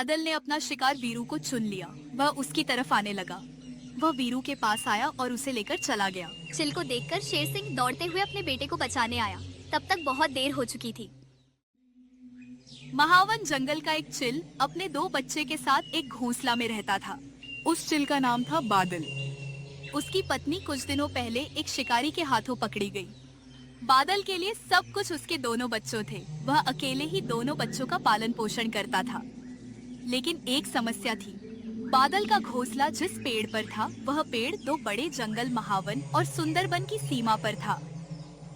बादल ने अपना शिकार वीरू को चुन लिया। वह उसकी तरफ आने लगा। वह वीरू के पास आया और उसे लेकर चला गया। चिल को देखकर शेर सिंह दौड़ते हुए अपने बेटे को बचाने आया। तब तक बहुत देर हो चुकी थी। महावन जंगल का एक चिल अपने 2 बच्चे के साथ एक घोंसला में रहता था। उस चिल का नाम था बादल। उसकी पत्नी कुछ दिनों पहले एक शिकारी के हाथों पकड़ी गई। बादल के लिए सब कुछ उसके दोनों बच्चों थे। वह अकेले ही दोनों बच्चों का पालन पोषण करता था। लेकिन एक समस्या थी। बादल का घोंसला जिस पेड़ पर था, वह पेड़ 2 बड़े जंगल महावन और सुंदरबन की सीमा पर था।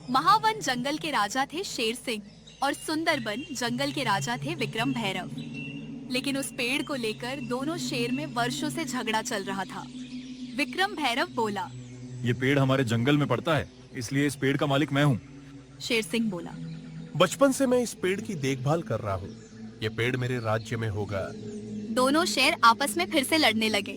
महावन जंगल के राजा थे शेर सिंह और सुंदरबन जंगल के राजा थे विक्रम भैरव। लेकिन उस पेड़ को लेकर दोनों शेर में वर्षों से झगड़ा चल रहा था। विक्रम भैरव बोला, ये पेड़ हमारे जंगल में पड़ता है, इसलिए इस पेड़ का मालिक मैं हूँ। शेर सिंह बोला, बचपन से मैं इस पेड़ की देखभाल कर रहा हूँ। ये पेड़ मेरे राज्य में होगा। दोनों शेर आपस में फिर से लड़ने लगे।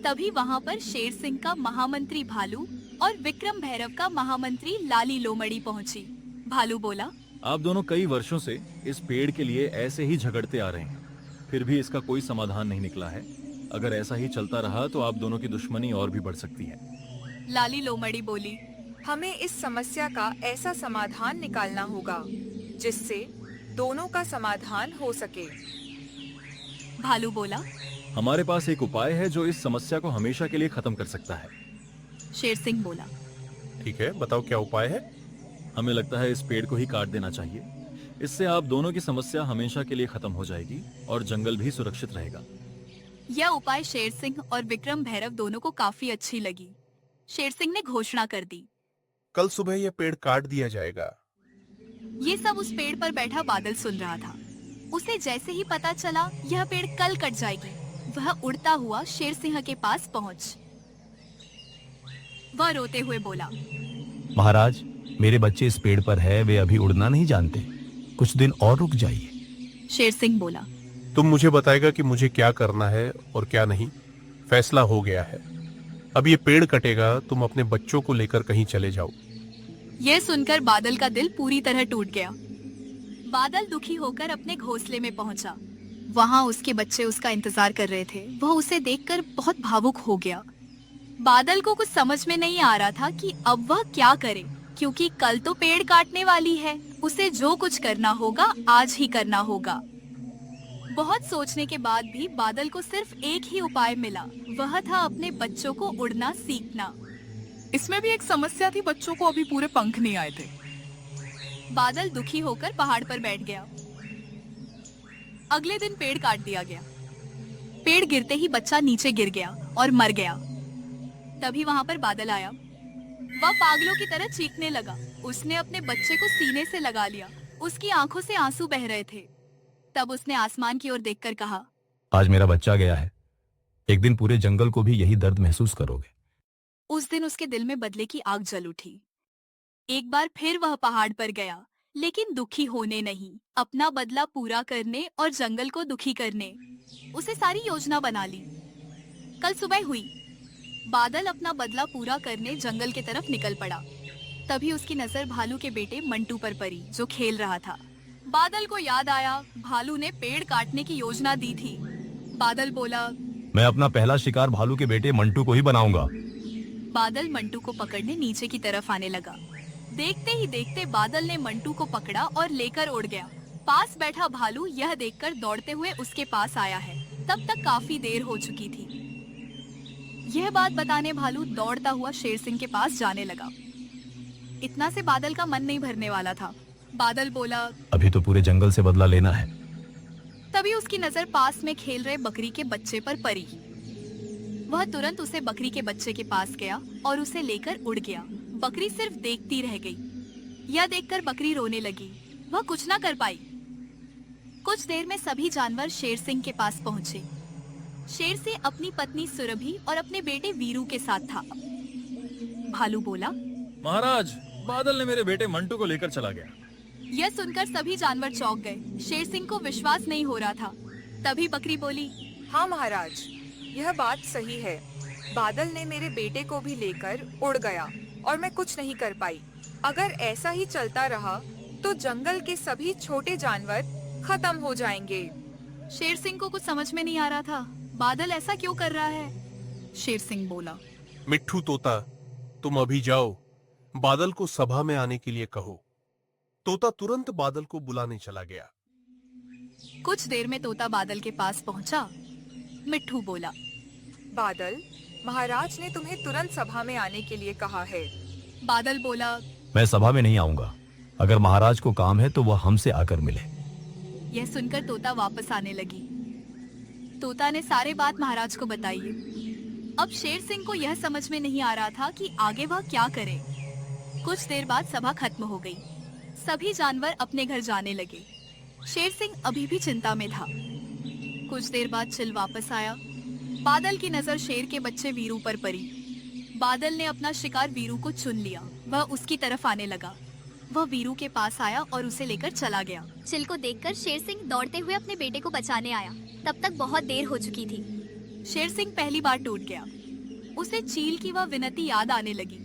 तभी वहाँ पर शेर सिंह का महामंत्री भालू और विक्रम भैरव का महामंत्री लाली लोमड़ी पहुँची। भालू बोला, आप दोनों कई वर्षों से इस पेड़ के लिए ऐसे ही झगड़ते आ रहे हैं, फिर भी इसका कोई समाधान नहीं निकला है। अगर ऐसा ही चलता रहा तो आप दोनों की दुश्मनी और भी बढ़ सकती है। लाली लोमड़ी बोली, हमें इस समस्या का ऐसा समाधान निकालना होगा जिससे दोनों का समाधान हो सके। भालू बोला, हमारे पास एक उपाय है जो इस समस्या को हमेशा के लिए खत्म कर सकता है। शेर सिंह बोला, ठीक है, बताओ क्या उपाय है। हमें लगता है इस पेड़ को ही काट देना चाहिए। इससे आप दोनों की समस्या हमेशा के लिए खत्म हो जाएगी और जंगल भी सुरक्षित रहेगा। यह उपाय शेर सिंह और विक्रम भैरव दोनों को काफी अच्छी लगी। शेर सिंह ने घोषणा कर दी, कल सुबह यह पेड़ काट दिया जाएगा। ये सब उस पेड़ पर बैठा बादल सुन रहा था। उसे जैसे ही पता चला यह पेड़ कल कट जाएगी, वह उड़ता हुआ शेर सिंह के पास पहुंच। वह रोते हुए बोला, महाराज, मेरे बच्चे इस पेड़ पर है, वे अभी उड़ना नहीं जानते। कुछ दिन और रुक जाइए। शेर सिंह बोला, तुम मुझे बताएगा कि मुझे क्या करना है और क्या नहीं। फैसला हो गया है। अब ये पेड़ कटेगा, तुम अपने बच्चों को लेकर कहीं चले जाओ। यह सुनकर बादल का दिल पूरी तरह टूट गया। बादल दुखी होकर अपने घोंसले में पहुंचा। वहां उसके बच्चे उसका इंतजार कर रहे थे। वह उसे देखकर बहुत भावुक हो गया। बादल को कुछ समझ में नहीं आ रहा था कि अब वह क्या करे, क्योंकि कल तो पेड़ काटने वाली है। उसे जो कुछ करना होगा आज ही करना होगा। बहुत सोचने के बाद भी बादल को सिर्फ एक ही उपाय मिला। वह था अपने बच्चों को उड़ना सीखना। इसमें भी एक समस्या थी, बच्चों को अभी पूरे पंख नहीं आए थे। बादल दुखी होकर पहाड़ पर बैठ गया। अगले दिन पेड़ काट दिया गया। पेड़ गिरते ही बच्चा नीचे गिर गया और मर गया। तभी वहां पर बादल आया। वह पागलों की तरह चीखने लगा। उसने अपने बच्चे को सीने से लगा लिया। उसकी आंखों से आंसू बह रहे थे। तब उसने आसमान की ओर देखकर कहा, आज मेरा बच्चा गया है, एक दिन पूरे जंगल को भी यही दर्द महसूस करोगे। उस दिन उसके दिल में बदले की आग जल उठी। एक बार फिर वह पहाड़ पर गया, लेकिन दुखी होने नहीं, अपना बदला पूरा करने और जंगल को दुखी करने। उसे सारी योजना बना ली। कल सुबह हुई। बादल अपना बदला पूरा करने जंगल की तरफ निकल पड़ा। तभी उसकी नजर भालू के बेटे मंटू पर पड़ी, जो खेल रहा था। बादल को याद आया, भालू ने पेड़ काटने की योजना दी थी। बादल बोला, मैं अपना पहला शिकार भालू के बेटे मंटू को ही बनाऊंगा। बादल मंटू को पकड़ने नीचे की तरफ आने लगा। देखते ही देखते बादल ने मंटू को पकड़ा और लेकर उड़ गया। पास बैठा भालू यह देखकर दौड़ते हुए उसके पास आया है। तब तक काफी देर हो चुकी थी। यह बात बताने भालू दौड़ता हुआ शेर सिंह के पास जाने लगा। इतना से बादल का मन नहीं भरने वाला था। बादल बोला, अभी तो पूरे जंगल से बदला लेना है। तभी उसकी नजर पास में खेल रहे बकरी के बच्चे पर पड़ी। वह तुरंत उसे बकरी के बच्चे के पास गया और उसे लेकर उड़ गया। बकरी सिर्फ देखती रह गई। यह देखकर बकरी रोने लगी। वह कुछ न कर पाई। कुछ देर में सभी जानवर शेर सिंह के पास पहुंचे। शेर से अपनी पत्नी सुरभि और अपने बेटे वीरू के साथ था। भालू बोला, महाराज, बादल ने मेरे बेटे मंटू को लेकर चला गया। यह सुनकर सभी जानवर चौंक गए। शेर सिंह को विश्वास नहीं हो रहा था। तभी बकरी बोली, हाँ महाराज, यह बात सही है। बादल ने मेरे बेटे को भी लेकर उड़ गया और मैं कुछ नहीं कर पाई। अगर ऐसा ही चलता रहा तो जंगल के सभी छोटे जानवर खत्म हो जाएंगे। शेर सिंह को कुछ समझ में नहीं आ रहा था। बादल ऐसा क्यों कर रहा है? शेर सिंह बोला। मिट्ठू तोता, तुम अभी जाओ, बादल को सभा में आने के लिए कहो। तोता तुरंत बादल को बुलाने चला गया। कुछ देर में तोता बादल के पास पहुंचा। मिट्ठू बोला। बादल, महाराज ने तुम्हें तुरंत सभा में आने के लिए कहा है। बादल बोला। मैं सभा में नहीं आऊंगा। अगर महाराज को काम है तो वह हमसे आकर मिले। यह सुनकर तोता वापस आने लगी। तोता ने सारे बात महाराज को बताई। अब शेर सिंह को यह समझ में नहीं आ रहा था कि आगे वह क्या करे। कुछ देर बाद सभा खत्म हो गई। सभी जानवर अपने घर जाने लगे। शेर सिंह अभी भी चिंता में था। कुछ देर बाद चिल वापस आया। बादल की नजर शेर के बच्चे वीरू पर पड़ी। बादल ने अपना शिकार वीरू को चुन लिया। वह उसकी तरफ आने लगा। वह वीरू के पास आया और उसे लेकर चला गया। चिल को देखकर शेर सिंह दौड़ते हुए अपने बेटे को बचाने आया। तब तक बहुत देर हो चुकी थी। शेर सिंह पहली बार टूट गया। उसे चील की वह विनती याद आने लगी।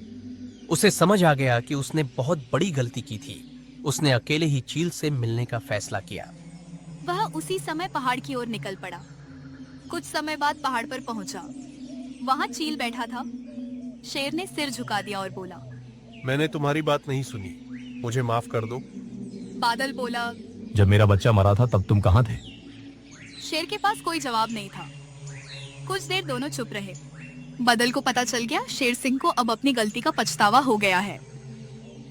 उसे समझ आ गया कि उसने बहुत बड़ी गलती की थी। उसने अकेले ही चील से मिलने का फैसला किया। वह उसी समय पहाड़ की ओर निकल पड़ा। कुछ समय बाद पहाड़ पर पहुंचा। वहां चील बैठा था। शेर ने सिर झुका दिया और बोला। मैंने तुम्हारी बात नहीं सुनी, मुझे माफ कर दो। बादल बोला। जब मेरा बच्चा मरा था तब तुम कहाँ थे? शेर के पास कोई जवाब नहीं था। कुछ देर दोनों चुप रहे। बादल को पता चल गया शेर सिंह को अब अपनी गलती का पछतावा हो गया है।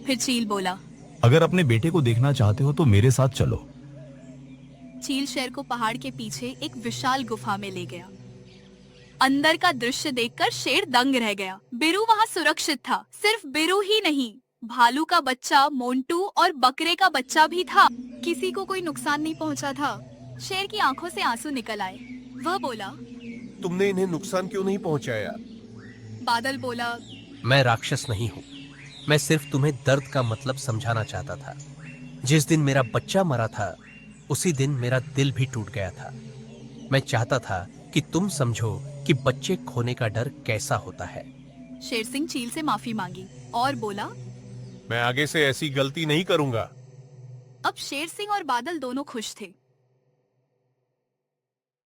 फिर चील बोला। अगर अपने बेटे को देखना चाहते हो तो मेरे साथ चलो। चील शेर को पहाड़ के पीछे एक विशाल गुफा में ले गया। अंदर का दृश्य देखकर शेर दंग रह गया। बिरू वहां सुरक्षित था। सिर्फ बिरू ही नहीं, भालू का बच्चा मोंटू और बकरे का बच्चा भी था। किसी को कोई नुकसान नहीं पहुंचा था। शेर की आंखों से आंसू निकल आए। वह बोला। तुमने इन्हें नुकसान क्यों नहीं पहुंचाया? बादल बोला। मैं राक्षस नहीं हूँ। मैं सिर्फ तुम्हें दर्द का मतलब समझाना चाहता था। जिस दिन मेरा बच्चा मरा था उसी दिन मेरा दिल भी टूट गया था। मैं चाहता था कि तुम समझो कि बच्चे खोने का डर कैसा होता है। शेर सिंह चील से माफी मांगी और बोला। मैं आगे से ऐसी गलती नहीं करूंगा। अब शेर सिंह और बादल दोनों खुश थे।